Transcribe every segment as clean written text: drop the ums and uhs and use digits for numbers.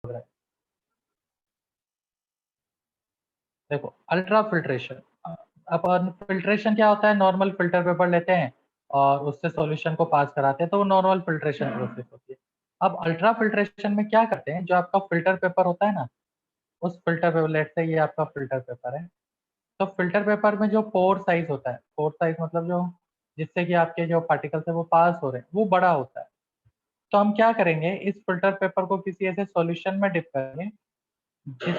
रहा है। देखो अल्ट्रा फिल्ट्रेशन, अब फिल्ट्रेशन क्या होता है, नॉर्मल फिल्टर पेपर लेते हैं और उससे सॉल्यूशन को पास कराते हैं, तो वो नॉर्मल फिल्ट्रेशन प्रोसेस होती है। अब अल्ट्रा फिल्ट्रेशन में क्या करते हैं, जो आपका फिल्टर पेपर होता है ना, उस फिल्टर पेपर, लेट से ये आपका फिल्टर पेपर है, तो फिल्टर पेपर में जो पोर साइज होता है, पोर साइज मतलब जो जिससे कि आपके जो पार्टिकल्स है वो पास हो रहे हैं, वो बड़ा होता है। तो हम क्या करेंगे, इस फिल्टर पेपर को किसी ऐसे सॉल्यूशन में डिप करेंगे जिस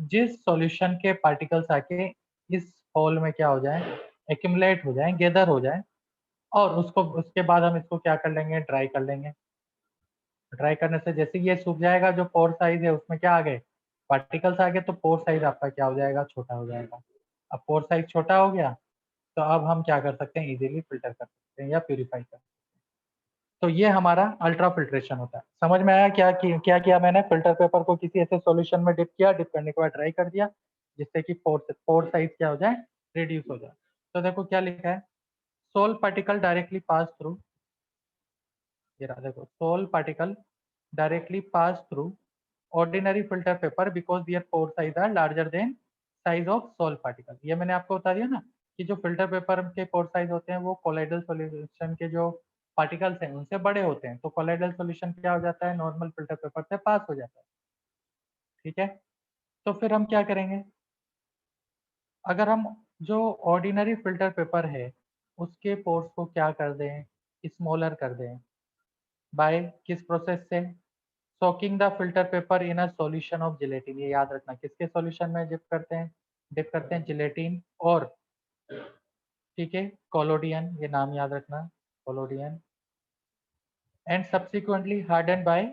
जिस सॉल्यूशन के पार्टिकल्स आके इस होल में क्या हो जाए, एक्यूमुलेट हो जाए, गैदर हो जाए, और उसको उसके बाद हम इसको क्या कर लेंगे, ड्राई कर लेंगे। ड्राई करने से जैसे ये सूख जाएगा, जो पोर साइज है उसमें क्या आ गए, पार्टिकल्स आ गए, तो पोर साइज आपका क्या हो जाएगा, छोटा हो जाएगा। अब पोर साइज छोटा हो गया, तो अब हम क्या कर सकते हैं, इजीली फिल्टर कर सकते हैं या प्यूरिफाई कर सकते हैं। तो ये हमारा अल्ट्रा फिल्ट्रेशन होता है। समझ में आया क्या किया मैंने, फिल्टर पेपर को किसी ऐसे सॉल्यूशन में डिप किया, डिप करने के बाद ड्राई कर दिया, जिससे कि पोर साइज क्या हो जाए, रिड्यूस हो जाए। तो देखो क्या लिखा है, sol particle directly pass through, ये रहा देखो, sol particle directly pass through ordinary filter paper because their pore size are larger than size of Sol particle। ये मैंने आपको बता दिया ना कि जो फिल्टर पेपर के पोर साइज होते हैं वो कोलाइडल सॉल्यूशन के जो पार्टिकल्स हैं उनसे बड़े होते हैं, तो कोलाइडल सॉल्यूशन क्या हो जाता है, नॉर्मल फिल्टर पेपर से पास हो जाता है। ठीक है, तो फिर हम क्या करेंगे, अगर हम जो ऑर्डिनरी फिल्टर पेपर है उसके पोर्स को क्या कर दें, स्मॉलर कर दें, बाय किस प्रोसेस से, soaking the filter paper in a solution of gelatin. ये याद रखना, किसके सॉल्यूशन में डिप करते हैं जिलेटिन और, ठीक है, कोलोडियन, ये नाम याद रखना, collodion, and subsequently harden by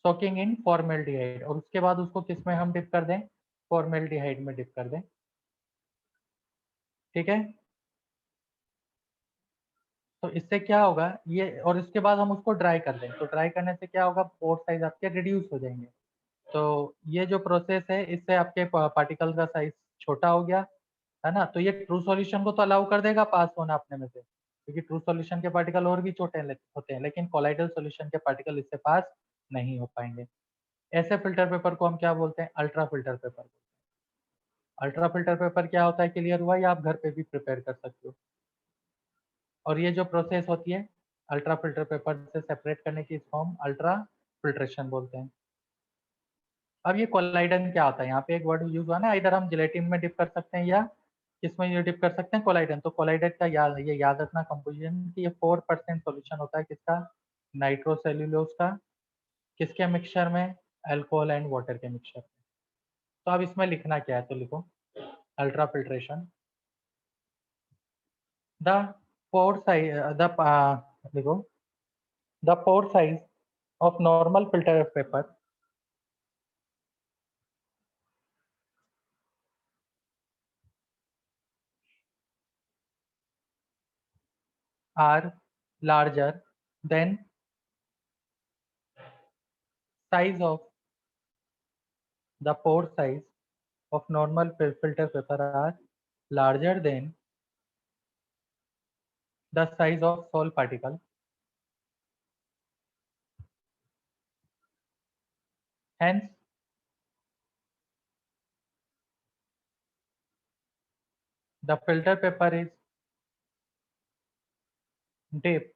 soaking in formaldehyde, और उसके बाद उसको किस में हम डिप कर दें, फॉर्मेल्डिहाइड में डिप कर दें। ठीक है, तो इससे क्या होगा ये, और इसके बाद हम उसको ड्राई कर दें, तो ड्राई करने से क्या होगा, पोर साइज आपके रिड्यूस हो जाएंगे। तो ये जो प्रोसेस है इससे आपके पार्टिकल का साइज छोटा हो गया, है ना। तो ये ट्रू सॉल्यूशन को तो अलाउ कर देगा पास होना अपने में से, क्योंकि ट्रू सॉल्यूशन के पार्टिकल और भी छोटे होते हैं, लेकिन कोलाइडल सॉल्यूशन के पार्टिकल इससे पास नहीं हो पाएंगे। ऐसे फिल्टर पेपर को हम क्या बोलते हैं, ultra filter paper. Ultra filter paper क्या होता है, क्लियर हुआ, या आप घर पे भी प्रिपेयर कर सकते हो। और ये जो प्रोसेस होती है अल्ट्रा फिल्टर पेपर से सेपरेट करने की, इसको हम अल्ट्रा फिल्ट्रेशन बोलते हैं। अब ये कोलाइडन क्या होता है, यहाँ पे एक वर्ड यूज हुआ ना, इधर हम जिलेटिन में डिप कर सकते हैं या किसमें ये डिप कर सकते हैं, कोलाइडन। तो कोलाइडन का ये याद रखना कंपोजिशन कि ये 4% सॉल्यूशन होता है, किसका, नाइट्रोसेल्यूलोज का, किसके मिक्सचर में, अल्कोहल एंड वाटर के मिक्सचर में। तो अब इसमें लिखना क्या है, तो लिखो ultra filtration, the pore size the लिखो the pore size of normal filter paper are larger than size of the pore size of normal filter paper are larger than the size of Sol particle. Hence, the filter paper is dipped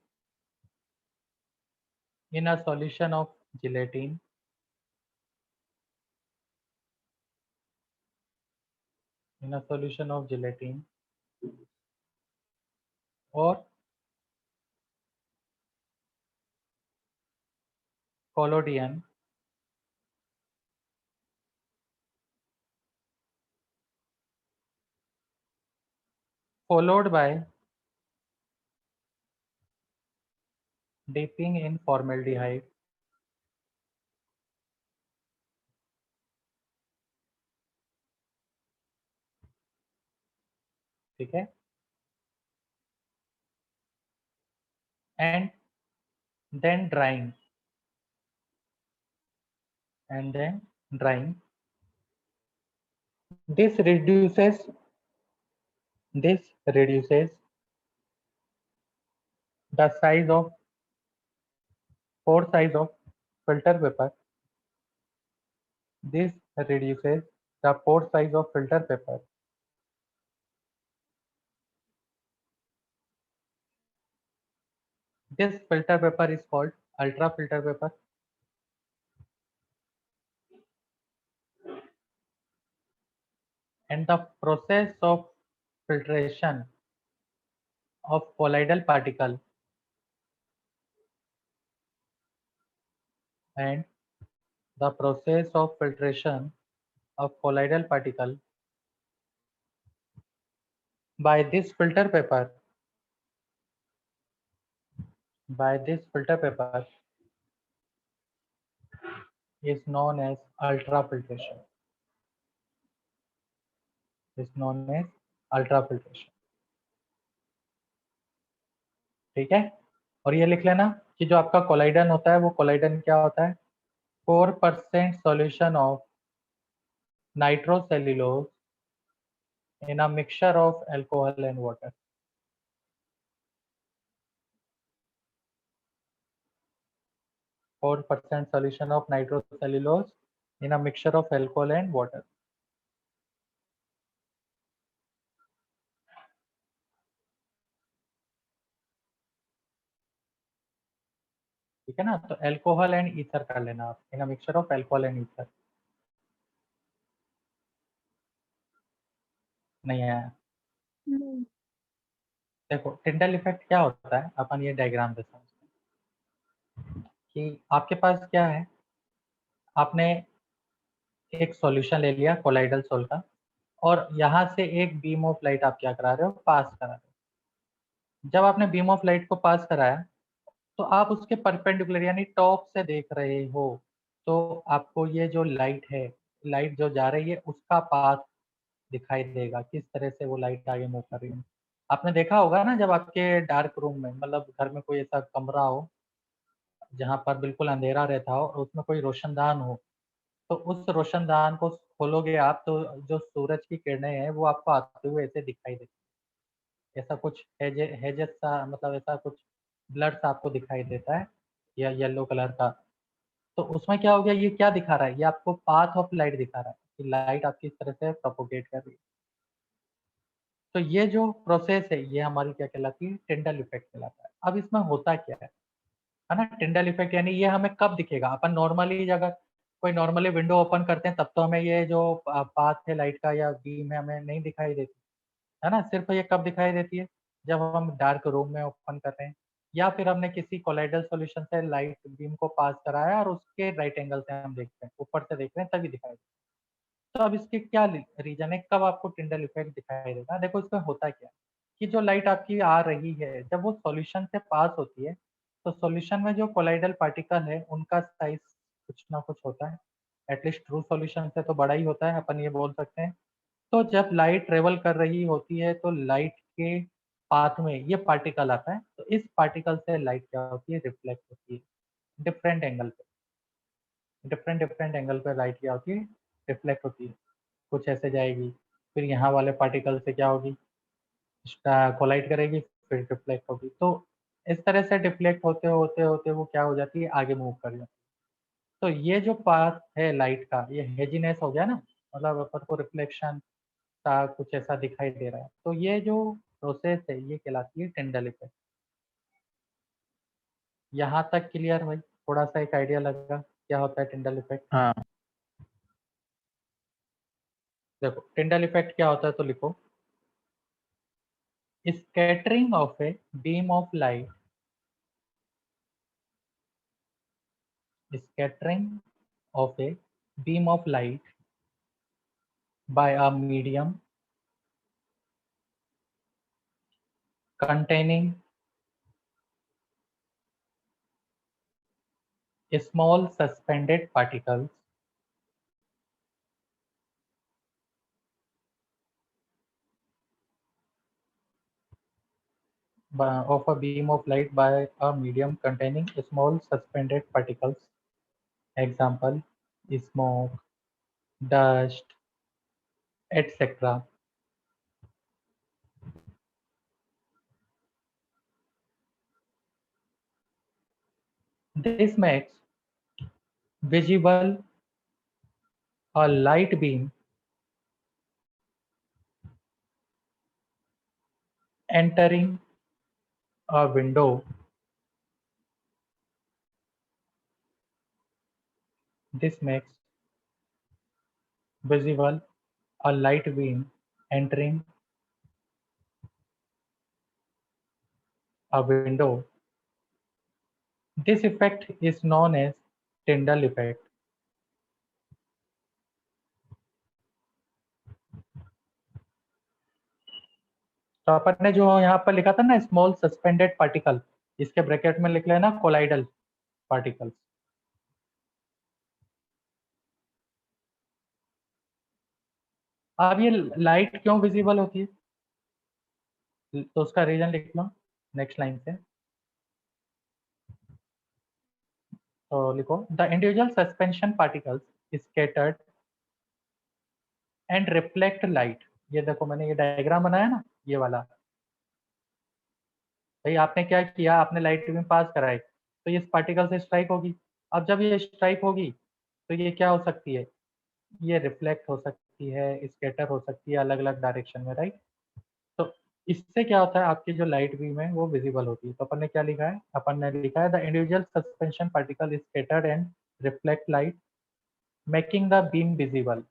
in a solution of gelatin or collodion followed by dipping in formaldehyde ठीक है, and then drying and then drying. This reduces this reduces the size of pore size of filter paper This reduces the pore size of filter paper. This filter paper is called ultrafilter paper. And the process of filtration of colloidal particle and the process of filtration of colloidal particle by this filter paper is known as ultrafiltration. ठीक है, और ये लिख लेना कि जो आपका collider होता है वो कोलाइडन क्या होता है, 4% solution of nitrocellulose in a mixture of alcohol and water. 4% solution of nitrocellulose in a mixture of alcohol and water. ठीक है ना, तो अल्कोहल एंड ईथर कर लेना आप, in a mixture of alcohol and ether. नहीं आया? देखो टिंडल इफेक्ट क्या होता है, अपन ये डायग्राम से समझते हैं कि आपके पास क्या है, आपने एक सॉल्यूशन ले लिया कोलाइडल सोल का, और यहाँ से एक बीम ऑफ लाइट आप क्या करा रहे हो, पास करा रहे हो। जब आपने बीम ऑफ लाइट को पास कराया तो आप उसके परपेंडिकुलर यानी टॉप से देख रहे हो, तो आपको ये जो लाइट है, लाइट जो जा रही है उसका पाथ दिखाई देगा, किस तरह से वो लाइट आगे मूव कर रही है। आपने देखा होगा ना, जब आपके डार्क रूम में, मतलब घर में कोई ऐसा कमरा हो जहाँ पर बिल्कुल अंधेरा रहता हो और उसमें कोई रोशनदान हो, तो उस रोशनदान को खोलोगे आप तो जो सूरज की किरणें हैं वो आपको आते हुए ऐसे दिखाई देती है। ऐसा कुछ हेजेस सा, मतलब ऐसा कुछ ब्लड सा आपको दिखाई देता है या येलो कलर का। तो उसमें क्या हो गया, ये क्या दिखा रहा है, ये आपको पाथ ऑफ लाइट दिखा रहा है कि लाइट आपकी इस तरह से प्रोपोगेट कर रही है। तो ये जो प्रोसेस है ये हमारी क्या कहलाती है, टिंडल इफेक्ट कहलाता है। अब इसमें होता क्या है ना, टिंडल इफेक्ट यानी ये हमें कब दिखेगा, अपन नॉर्मली अगर कोई नॉर्मली विंडो ओपन करते हैं तब तो हमें ये जो पाथ है लाइट का या बीम है हमें नहीं दिखाई देती है ना, सिर्फ ये कब दिखाई देती है, जब हम डार्क रूम में ओपन कर रहे हैं या फिर हमने किसी कोलाइडल सॉल्यूशन से लाइट बीम को पास कराया और उसके राइट एंगल से हम देखते हैं, ऊपर से देख रहे हैं तभी दिखाई देता है। तो अब इसके क्या रीजन है, कब आपको टिंडल इफेक्ट दिखाई देगा। देखो इसमें होता क्या है कि जो लाइट आपकी आ रही है जब वो सॉल्यूशन से पास होती है, तो सॉल्यूशन में जो कोलाइडल पार्टिकल है उनका साइज कुछ ना कुछ होता है, एटलीस्ट ट्रू सॉल्यूशन से तो बड़ा ही होता है, अपन ये बोल सकते हैं। तो जब लाइट ट्रेवल कर रही होती है तो लाइट के पाथ में ये पार्टिकल आता है, तो इस पार्टिकल से लाइट क्या होती है, रिफ्लेक्ट होती है डिफरेंट एंगल पे, डिफरेंट एंगल पे लाइट क्या होती है, रिफ्लेक्ट होती है। कुछ ऐसे जाएगी, फिर यहाँ वाले पार्टिकल से क्या होगी, कोलाइड करेगी, फिर डिफ्लेक्ट होगी। तो इस तरह से डिफ्लेक्ट होते होते होते वो क्या हो जाती है, आगे मूव कर जाती है। तो ये जो पाथ है लाइट का, ये हेजीनेस हो गया ना, मतलब अपन को रिफ्लेक्शन का कुछ ऐसा दिखाई दे रहा है, तो ये जो प्रोसेस है ये कहलाती है टिंडल इफेक्ट। यहाँ तक क्लियर भाई, थोड़ा सा एक आइडिया लगा क्या होता है टिंडल इफेक्ट। हाँ। देखो टिंडल इफेक्ट क्या होता है तो लिखो, scattering of a beam of light, scattering of a beam of light by a medium containing small suspended particles of a beam of light by a medium containing small suspended particles. Example, smoke, dust, etc. This makes visible a light beam entering a window, this makes visible a light beam entering a window. This effect is known as Tyndall effect. तो अपन ने जो यहाँ पर लिखा था ना small suspended particle, इसके bracket में लिख लेना कोलाइडल पार्टिकल्स। अब ये लाइट क्यों विजिबल होती है, तो उसका रीजन लिख लो नेक्स्ट लाइन से। तो लिखो the individual suspension particles scattered and reflect light. ये देखो मैंने ये डायग्राम बनाया ना, ये वाला। भाई आपने क्या किया, आपने लाइट बीम पास कराई तो ये इस पार्टिकल से स्ट्राइक होगी। अब जब ये स्ट्राइक होगी तो ये क्या हो सकती है, ये रिफ्लेक्ट हो सकती है, स्कैटर हो सकती है अलग अलग डायरेक्शन में, राइट। तो इससे क्या होता है, आपकी जो लाइट बीम है वो विजिबल होती है। तो अपन ने क्या लिखा है, अपन ने लिखा है the individual suspension particle is scattered and reflect light making the beam visible,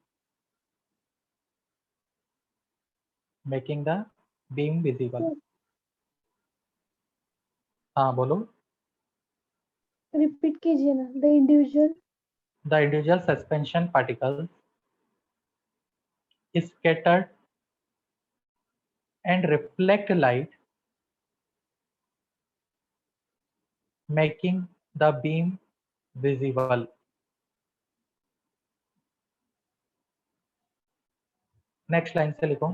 making the beam visible. हाँ बोलो। रिपीट कीजिए ना। The individual suspension particle is scattered and reflect light making the beam visible. Next line से लिखो।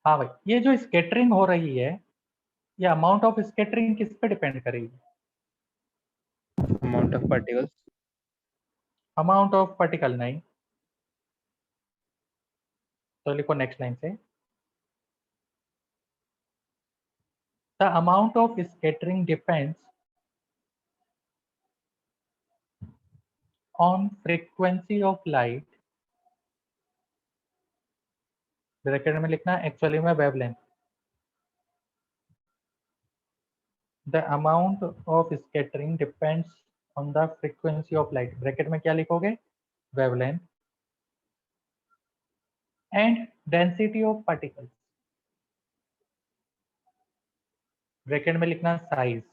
हाँ भाई, ये जो स्कैटरिंग हो रही है, ये अमाउंट ऑफ स्कैटरिंग किस पे डिपेंड करेगी, amount of particles. Amount of particle नहीं। तो लिखो नेक्स्ट लाइन से the amount of scattering depends on frequency of light, bracket में लिखना एक्चुअली में wavelength. The amount of scattering depends on the frequency of light, bracket में क्या लिखोगे, wavelength and density of particles, bracket में लिखना size.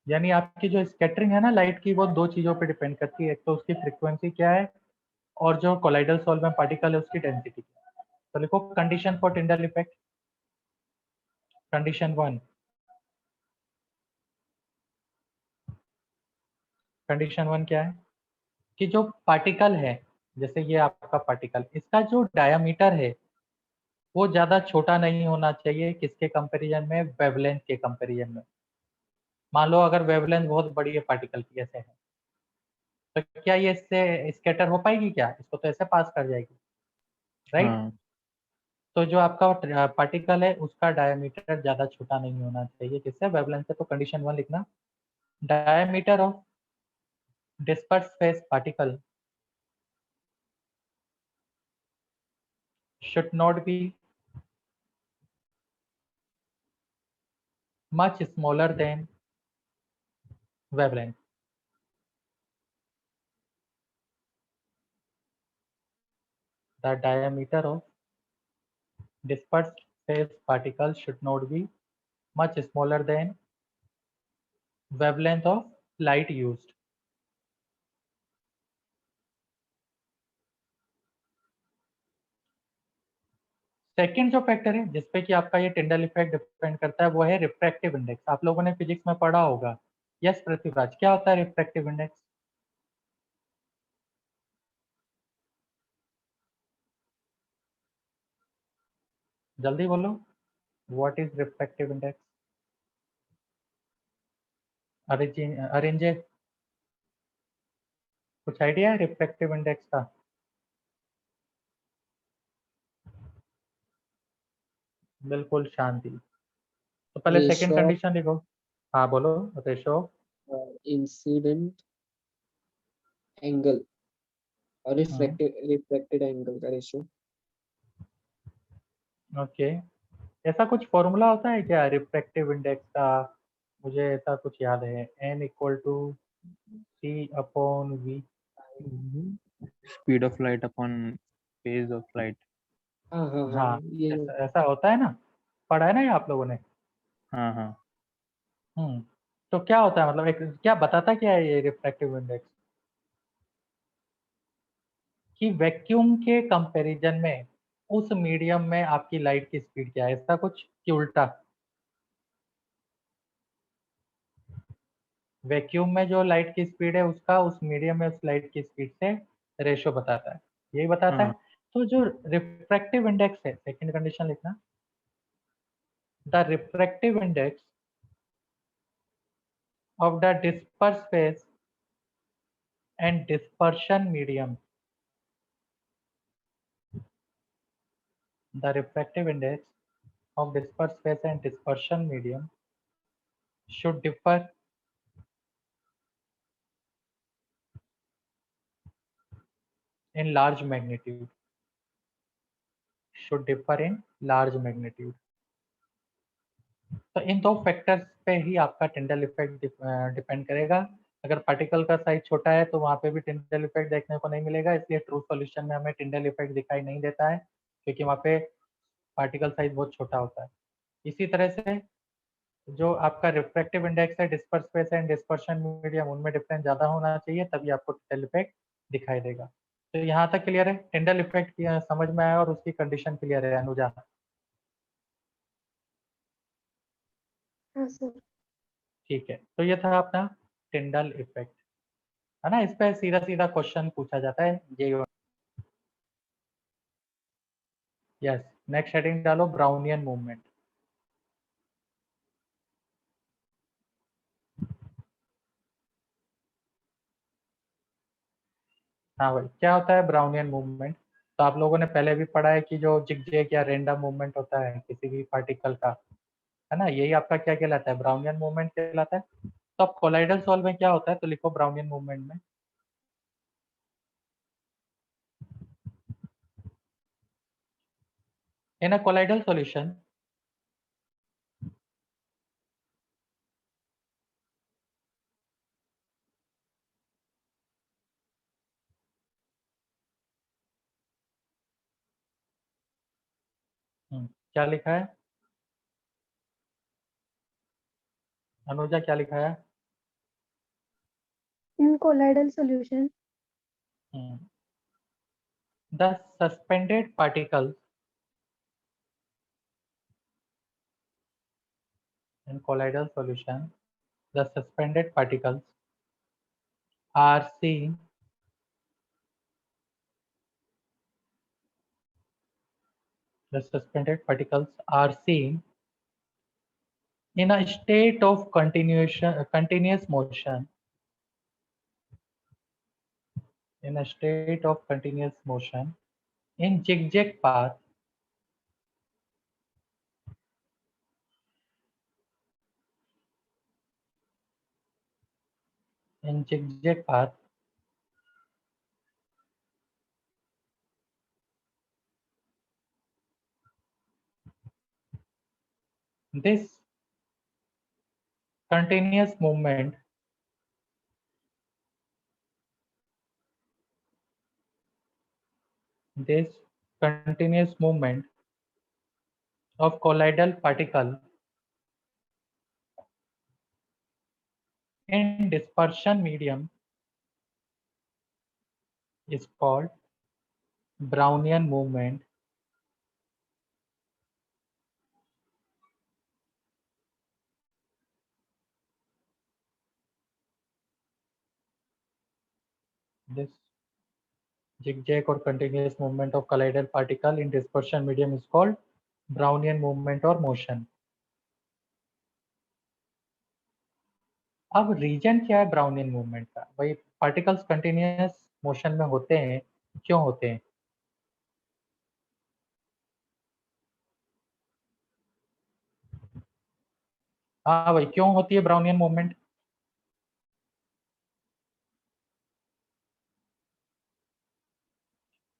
यानी आपकी जो स्कैटरिंग है ना लाइट की, वो दो चीजों पे डिपेंड करती है, एक तो उसकी फ्रीक्वेंसी क्या है और जो कोलाइडल सोल में पार्टिकल है उसकी डेंसिटी क्या है। तो लिखो condition for Tyndall effect. Condition 1, condition 1 क्या है कि जो पार्टिकल है, जैसे ये आपका पार्टिकल, इसका जो डायामीटर है वो ज्यादा छोटा नहीं होना चाहिए, किसके कंपैरिजन में, वेवलेंथ के कंपैरिजन में। मान लो अगर वेवलेंथ बहुत बड़ी है पार्टिकल की, ऐसे है, तो क्या ये इससे स्कैटर हो पाएगी, क्या इसको तो ऐसे पास कर जाएगी, राइट। हाँ। तो जो आपका पार्टिकल है उसका डायमीटर ज्यादा छोटा नहीं होना चाहिए, किससे, वेवलेंथ से। तो कंडीशन 1 लिखना diameter of disperse phase particle should not be much smaller than wavelength. The diameter of dispersed phase particle should not be much smaller than wavelength of light used. Second जो factor है जिसपे कि आपका ये Tyndall effect depend करता है वो है रिफ्रैक्टिव इंडेक्स। आप लोगों ने फिजिक्स में पढ़ा होगा। यस पृथ्वीराज, क्या होता है रिफ्रैक्टिव इंडेक्स, जल्दी बोलो, व्हाट इज रिफ्रैक्टिव इंडेक्स। अरेंजे, कुछ आइडिया है रिफ्रैक्टिव इंडेक्स का। बिल्कुल शांति। तो तो पहले सेकंड रेशो कंडीशन लिखो। हाँ बोलो। रेशो इंसिडेंट एंगल और रिफ्लेक्टेड एंगल का रेशो। ओके, ऐसा कुछ फॉर्मूला होता है क्या रिफ्रैक्टिव इंडेक्स का? मुझे ऐसा कुछ याद है, n equal to C upon V. Speed of light upon phase of light. हाँ हाँ हाँ हाँ, ये ऐसा ऐसा होता है ना, पढ़ा है ना ये आप लोगों ने? हाँ हाँ। तो क्या होता है, मतलब एक क्या बताता क्या है ये रिफ्रैक्टिव इंडेक्स? कि वैक्यूम के कंपैरिजन में उस मीडियम में आपकी लाइट की स्पीड क्या है, ऐसा कुछ कि उल्टा? वैक्यूम में जो लाइट की स्पीड है उसका उस मीडियम में उस लाइट की स्पीड से रेशो बताता है, यही बताता है। हाँ। तो जो रिफ्रैक्टिव इंडेक्स है, सेकंड कंडीशन लिखना, the refractive index of the dispersed phase and dispersion medium. The refractive index of dispersed phase and dispersion medium should differ in large magnitude. Should differ in large magnitude. तो इन दो factors पे ही आपका Tyndall effect depend करेगा। अगर particle का size छोटा है तो वहाँ पे भी टिंडल इफेक्ट देखने को नहीं मिलेगा, इसलिए ट्रू सॉल्यूशन में हमें टिंडल इफेक्ट दिखाई नहीं देता है, क्योंकि वहाँ पे पार्टिकल साइज बहुत छोटा होता है। इसी तरह से जो आपका रिफ्रैक्टिव इंडेक्स है, disperse space and dispersion medium, उनमें डिफरेंस ज़्यादा होना चाहिए, तभी आपको टिंडल इफेक्ट दिखाई देगा। तो यहाँ तक क्लियर है? टिंडल इफेक्ट समझ में आया और उसकी कंडीशन क्लियर है अनुजा? हाँ सर। ठीक है, तो ये था अपना टिंडल इफेक्ट, है ना? इस पे सीधा सीधा क्वेश्चन पूछा जाता है ये। यस, नेक्स्ट हेडिंग डालो, ब्राउनियन मूवमेंट। हाँ भाई, क्या होता है ब्राउनियन मूवमेंट? तो आप लोगों ने पहले भी पढ़ा है कि जो जिगजैग या रैंडम मूवमेंट होता है किसी भी पार्टिकल का, है ना, यही आपका क्या कहलाता है? ब्राउनियन मूवमेंट कहलाता है। तो अब कोलाइडल सॉल्व में क्या होता है, तो लिखो ब्राउनियन मूवमेंट में इन अ कोलाइडल सॉल्यूशन क्या लिखा है अनुजा, क्या लिखा है? In colloidal solution, the suspended particles in colloidal solution, the suspended particles are seen the suspended particles are seen in a state of continuous motion, in a state of continuous motion in zigzag path in zigzag path this continuous movement this continuous movement of colloidal particle in dispersion medium is called Brownian movement. This zigzag or continuous movement of colloidal particle in dispersion medium is called Brownian movement or motion. अब reason क्या है Brownian movement का? भाई particles continuous motion में होते हैं, क्यों होते हैं? हाँ भाई, क्यों होती है ब्राउनियन मूवमेंट?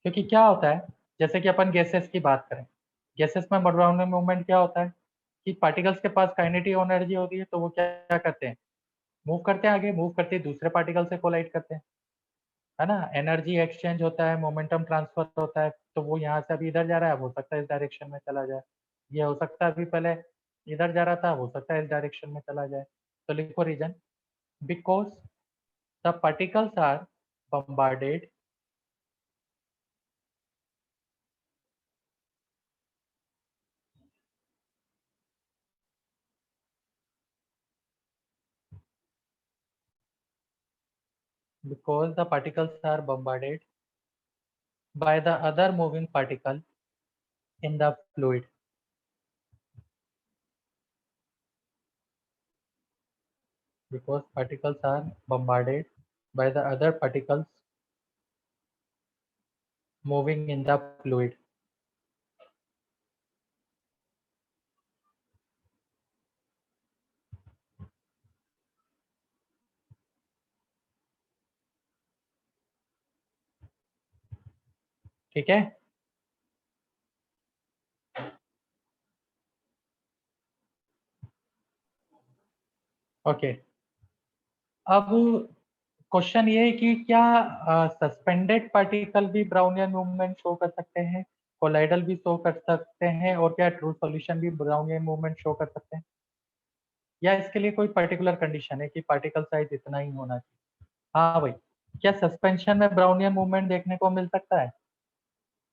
क्योंकि क्या होता है, जैसे कि अपन गैसेस की बात करें, गैसेस में ब्राउनियन मूवमेंट क्या होता है कि पार्टिकल्स के पास काइनेटिक एनर्जी होती है, तो वो क्या करते हैं, मूव करते हैं आगे, मूव करते दूसरे पार्टिकल से कोलाइड करते हैं, है ना, एनर्जी एक्सचेंज होता है, मोमेंटम ट्रांसफर होता है, तो वो यहाँ से अभी इधर जा रहा है, अब हो सकता है इस डायरेक्शन में चला जाए, ये हो सकता है अभी पहले इधर जा रहा था, हो सकता है इस डायरेक्शन में चला जाए। तो लिखो reason, because the particles are bombarded because the particles are bombarded by the other moving particle in the fluid. Because particles are bombarded by the other particles moving in the fluid. ठीक है, okay. अब question ये है कि क्या suspended particle भी Brownian movement show कर सकते हैं, कोलाइडल भी शो कर सकते हैं, और क्या ट्रू सॉल्यूशन भी ब्राउनियन मूवमेंट शो कर सकते हैं, या इसके लिए कोई पर्टिकुलर कंडीशन है कि पार्टिकल साइज इतना ही होना चाहिए? हाँ भाई, क्या सस्पेंशन में ब्राउनियन मूवमेंट देखने को मिल सकता है?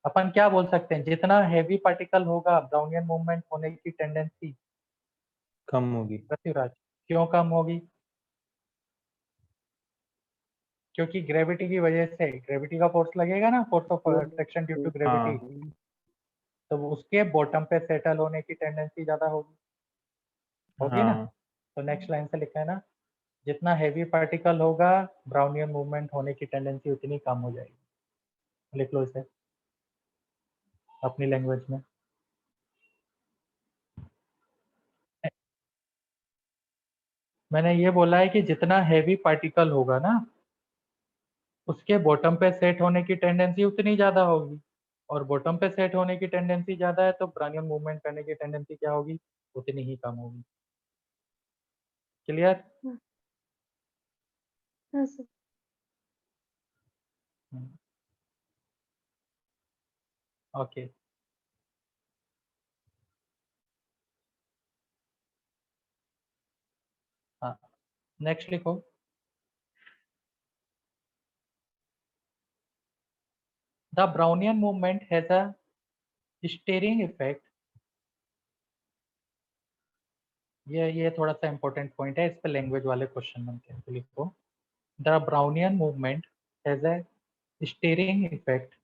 अपन क्या बोल सकते हैं, जितना हैवी पार्टिकल होगा ब्राउनियन मूवमेंट होने की टेंडेंसी कम होगी। पृथ्वीराज, क्यों कम होगी? क्योंकि ग्रेविटी की वजह से, ग्रेविटी का फोर्स लगेगा ना, force of attraction due to gravity, हाँ, तो वो उसके बॉटम पे सेटल होने की टेंडेंसी ज्यादा होगी ना। हाँ, तो नेक्स्ट लाइन से लिखा है ना, जितना हैवी पार्टिकल होगा ब्राउनियन मूवमेंट होने की टेंडेंसी उतनी कम हो जाएगी। लिख लो इसे अपनी लैंग्वेज में। मैंने ये बोला है कि जितना हैवी पार्टिकल होगा ना, उसके बॉटम पे सेट होने की टेंडेंसी उतनी ज्यादा होगी, और बॉटम पे सेट होने की टेंडेंसी ज्यादा है तो ब्राउनियन मूवमेंट करने की टेंडेंसी क्या होगी, उतनी ही कम होगी। क्लियर? हाँ सर। ओके, हाँ, नेक्स्ट लिखो, the Brownian movement has a steering effect. ये थोड़ा सा इंपॉर्टेंट पॉइंट है, इस पे लैंग्वेज वाले क्वेश्चन बनते हैं, तो लिखो the Brownian movement has a steering effect